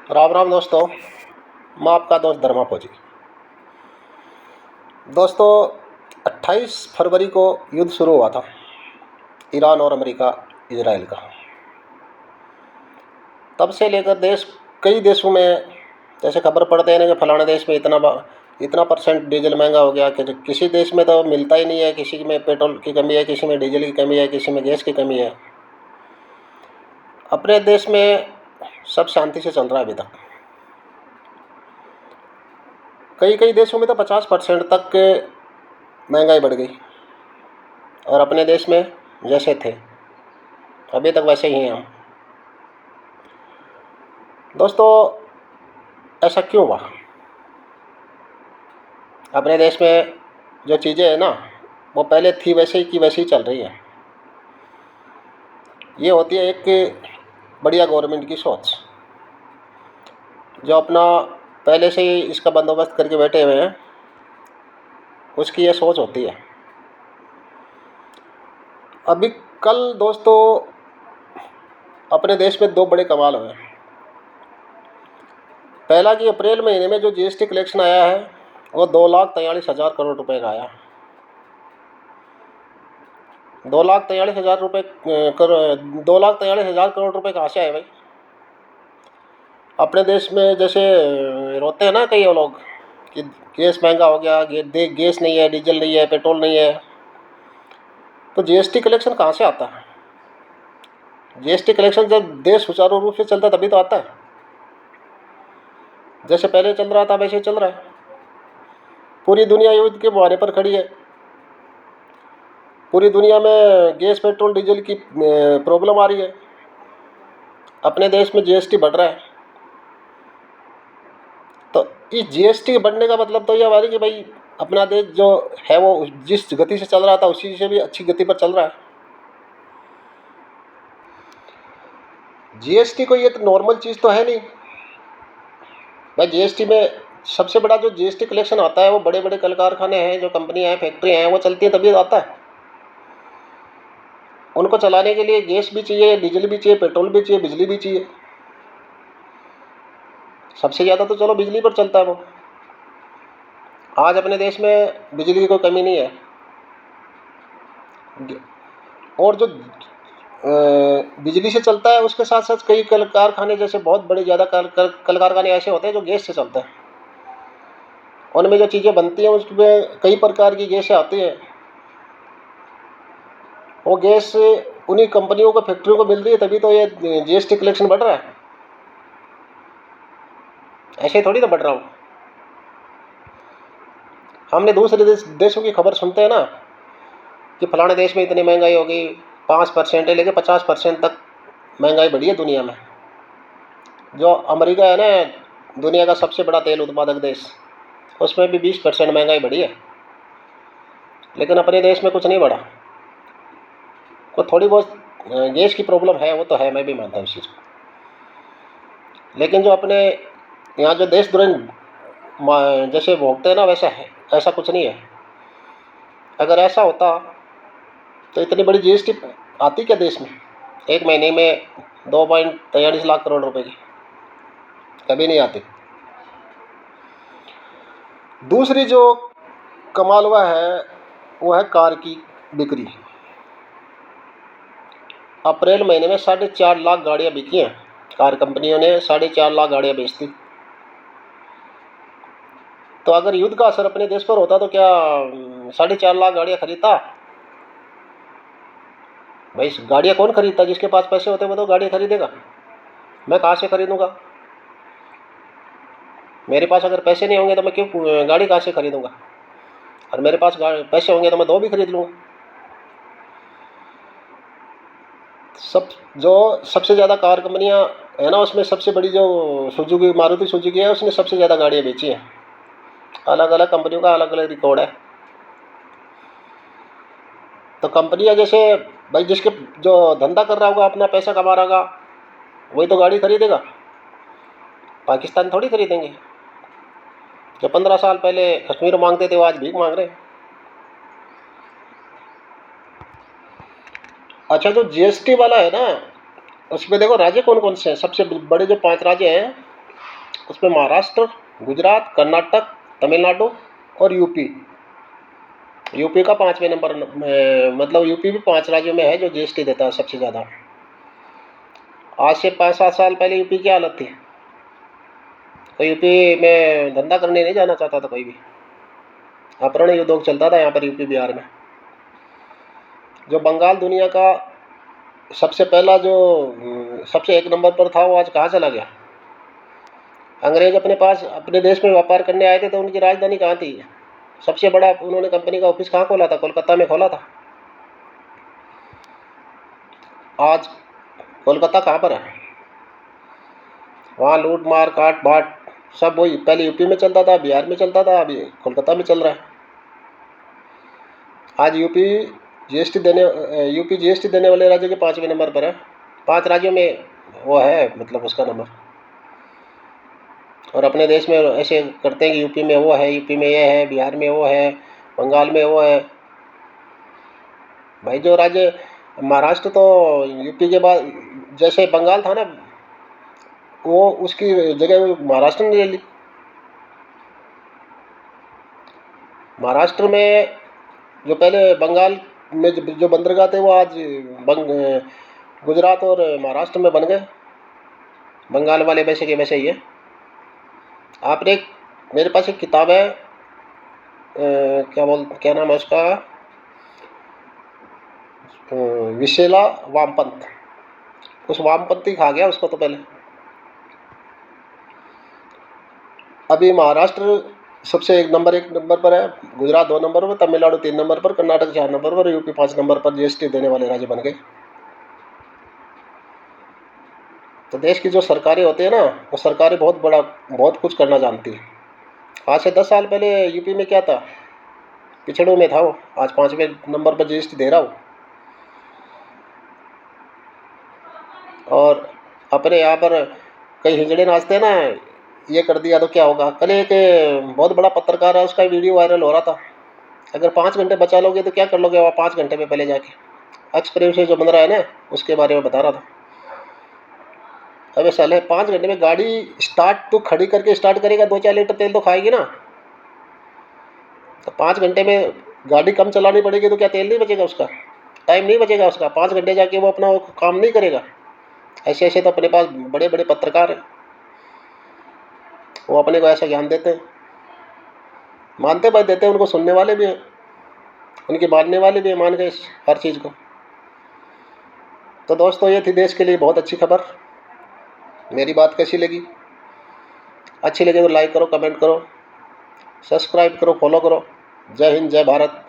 राम राम दोस्तों। मैं आपका दोस्त धर्मा फौजी। दोस्तों, 28 फरवरी को युद्ध शुरू हुआ था, ईरान और अमेरिका इजराइल का। तब से लेकर कई देशों में जैसे खबर पड़ते हैं ना कि फलाने देश में इतना परसेंट डीजल महंगा हो गया कि किसी देश में तो मिलता ही नहीं है, किसी में पेट्रोल की कमी है, किसी में डीजल की कमी है, किसी में गैस की कमी है। अपने देश में सब शांति से चल रहा है अभी तक। कई कई देशों में तो 50% तक के महंगाई बढ़ गई, और अपने देश में जैसे थे अभी तक वैसे ही हैं हम। दोस्तों, ऐसा क्यों हुआ? अपने देश में जो चीज़ें हैं ना, वो पहले थी वैसे ही की वैसे ही चल रही हैं। ये होती है एक बढ़िया गवर्नमेंट की सोच, जो अपना पहले से ही इसका बंदोबस्त करके बैठे हुए हैं, उसकी ये सोच होती है। अभी कल दोस्तों अपने देश में दो बड़े कमाल हुए। पहला कि अप्रैल महीने में जो जीएसटी कलेक्शन आया है वो 2,43,000 करोड़ रुपए का आया। 2,43,000 रुपये 2,43,000 करोड़ रुपए कहाँ से आए भाई? अपने देश में जैसे रोते हैं ना कई लोग कि गैस महंगा हो गया, गैस नहीं है, डीजल नहीं है, पेट्रोल नहीं है, तो जीएसटी कलेक्शन कहाँ से आता है? जीएसटी कलेक्शन जब देश सुचारू रूप से चलता है तभी तो आता है। जैसे पहले चल रहा था वैसे ही चल रहा है। पूरी दुनिया युद्ध के मुहाने पर खड़ी है। पूरी दुनिया में गैस पेट्रोल डीजल की प्रॉब्लम आ रही है। अपने देश में जीएसटी बढ़ रहा है। तो इस जीएसटी के बढ़ने का मतलब तो यह हुआ कि भाई अपना देश जो है वो जिस गति से चल रहा था उसी से भी अच्छी गति पर चल रहा है। जीएसटी कोई ये तो नॉर्मल चीज़ तो है नहीं भाई। जीएसटी में सबसे बड़ा जो जीएसटी कलेक्शन आता है वो बड़े बड़े कल कारखाने हैं, जो कंपनियां हैं, फैक्ट्रियां हैं, वो चलती हैं तभी आता है। उनको चलाने के लिए गैस भी चाहिए, डीजल भी चाहिए, पेट्रोल भी चाहिए, बिजली भी चाहिए। सबसे ज़्यादा तो चलो बिजली पर चलता है वो। आज अपने देश में बिजली की कोई कमी नहीं है। और जो बिजली से चलता है उसके साथ साथ कई कल कारखाने, जैसे बहुत बड़े ज़्यादा कल कारखाने ऐसे होते हैं जो गैस से चलते हैं। उनमें जो चीज़ें बनती हैं उसमें कई प्रकार की गैसें आती हैं। वो गैस उन्हीं कंपनियों को, फैक्ट्रियों को मिल रही है, तभी तो ये जीएसटी कलेक्शन बढ़ रहा है। ऐसे थोड़ी तो बढ़ रहा हूँ। हमने दूसरे देशों की खबर सुनते हैं ना कि फलाने देश में इतनी महंगाई हो गई, 5% है, लेकिन 50% तक महंगाई बढ़ी है दुनिया में। जो अमेरिका है ना, दुनिया का सबसे बड़ा तेल उत्पादक देश, उसमें भी 20% महंगाई बढ़ी है। लेकिन अपने देश में कुछ नहीं बढ़ा। को थोड़ी बहुत गैस की प्रॉब्लम है, वो तो है, मैं भी मानता हूँ इस चीज़ को। लेकिन जो अपने यहाँ जो देशद्रोही जैसे भोगते हैं ना, वैसा है, ऐसा कुछ नहीं है। अगर ऐसा होता तो इतनी बड़ी जीएसटी आती क्या देश में? एक महीने में 2.43 लाख करोड़ रुपए की कभी नहीं आती। दूसरी जो कमाल हुआ है वो है कार की बिक्री। अप्रैल महीने में 4.5 लाख गाड़ियाँ बिकी हैं। कार कंपनियों ने 4.5 लाख गाड़ियाँ बेच दी। तो अगर युद्ध का असर अपने देश पर होता तो क्या 4.5 लाख गाड़ियाँ खरीदता भाई? गाड़ियाँ कौन खरीदता? जिसके पास पैसे होते वो तो गाड़ियाँ खरीदेगा। मैं कहाँ से खरीदूंगा? मेरे पास अगर पैसे नहीं होंगे तो मैं क्यों गाड़ी कहाँ से खरीदूंगा? और मेरे पास पैसे होंगे तो मैं दो भी खरीद लूँगा। जो सबसे ज़्यादा कार कंपनियां है ना, उसमें सबसे बड़ी जो सुजुकी, मारुति सुजुकी है, उसने सबसे ज़्यादा गाड़ियाँ बेची हैं। अलग अलग कंपनियों का अलग अलग रिकॉर्ड है। तो कंपनियां जैसे भाई जिसके जो धंधा कर रहा होगा, अपना पैसा कमा रहा होगा, वही तो गाड़ी खरीदेगा। पाकिस्तान थोड़ी खरीदेंगे। जो 15 साल पहले कश्मीर मांगते थे वो आज भीख मांग रहे हैं। अच्छा, जो जीएसटी वाला है ना, उसमें देखो राज्य कौन कौन से हैं। सबसे बड़े जो 5 राज्य हैं उसमें महाराष्ट्र, गुजरात, कर्नाटक, तमिलनाडु और यूपी। यूपी का 5वें नंबर मतलब यूपी भी 5 राज्यों में है जो जीएसटी देता है सबसे ज़्यादा। आज से 5-7 साल पहले यूपी की हालत थी, तो यूपी में धंधा करने नहीं जाना चाहता था कोई भी। अपहरण उद्योग चलता था यहाँ पर यूपी बिहार में। जो बंगाल दुनिया का सबसे पहला जो सबसे 1 नंबर पर था, वो आज कहाँ चला गया? अंग्रेज अपने देश में व्यापार करने आए थे तो उनकी राजधानी कहाँ थी? सबसे बड़ा उन्होंने कंपनी का ऑफिस कहाँ खोला था? कोलकाता में खोला था। आज कोलकाता कहाँ पर है? वहाँ लूट मार काट बाट सब वही पहले यूपी में चलता था, बिहार में चलता था, अभी कोलकाता में चल रहा है। आज यूपी जीएसटी देने वाले राज्य के 5वें नंबर पर है। 5 राज्यों में वो है मतलब उसका नंबर। और अपने देश में ऐसे करते हैं कि यूपी में वो है, यूपी में ये है, बिहार में वो है, बंगाल में वो है। भाई जो राज्य महाराष्ट्र तो यूपी के बाद जैसे बंगाल था ना, वो उसकी जगह महाराष्ट्र ने ले ली। महाराष्ट्र में जो पहले बंगाल में जो बंदरगाह थे वो आज गुजरात और महाराष्ट्र में बन गए। बंगाल वाले वैसे के वैसे ही है। आपने मेरे पास एक किताब है, क्या नाम है उसका, विशेला वामपंथ। उस वामपंथी खा गया उसको तो पहले। अभी महाराष्ट्र सबसे 1 नंबर पर है, गुजरात 2 नंबर पर, तमिलनाडु 3 नंबर पर, कर्नाटक 4 नंबर पर, यूपी 5 नंबर पर जीएसटी देने वाले राज्य बन गए। तो देश की जो सरकारें होती है ना, वो सरकारें बहुत कुछ करना जानती है। आज से 10 साल पहले यूपी में क्या था? पिछड़ों में था वो। आज 5वें नंबर पर जीएसटी दे रहा हो। और अपने यहाँ पर कई हिजड़े नाचते हैं ना, ये कर दिया तो क्या होगा। कल एक बहुत बड़ा पत्रकार है, उसका वीडियो वायरल हो रहा था। अगर 5 घंटे बचा लोगे तो क्या कर लोगे वहाँ 5 घंटे में पहले जाके। एक्सप्रेस से जो बन रहा है ना, उसके बारे में बता रहा था। अबे साले 5 घंटे में गाड़ी स्टार्ट तो खड़ी करके स्टार्ट करेगा, 2-4 लीटर तेल तो खाएगी ना। तो 5 घंटे में गाड़ी कम चलानी पड़ेगी तो क्या तेल नहीं बचेगा उसका? टाइम नहीं बचेगा उसका? 5 घंटे जाके वो अपना वो काम नहीं करेगा? ऐसे ऐसे तो अपने पास बड़े बड़े पत्रकार हैं, वो अपने को ऐसा ज्ञान देते हैं। मानते बात देते हैं, उनको सुनने वाले भी हैं, उनके मानने वाले भी हैं, मान गए हर चीज़ को। तो दोस्तों, ये थी देश के लिए बहुत अच्छी खबर। मेरी बात कैसी लगी? अच्छी लगे तो लाइक करो, कमेंट करो, सब्सक्राइब करो, फॉलो करो। जय हिंद, जय भारत।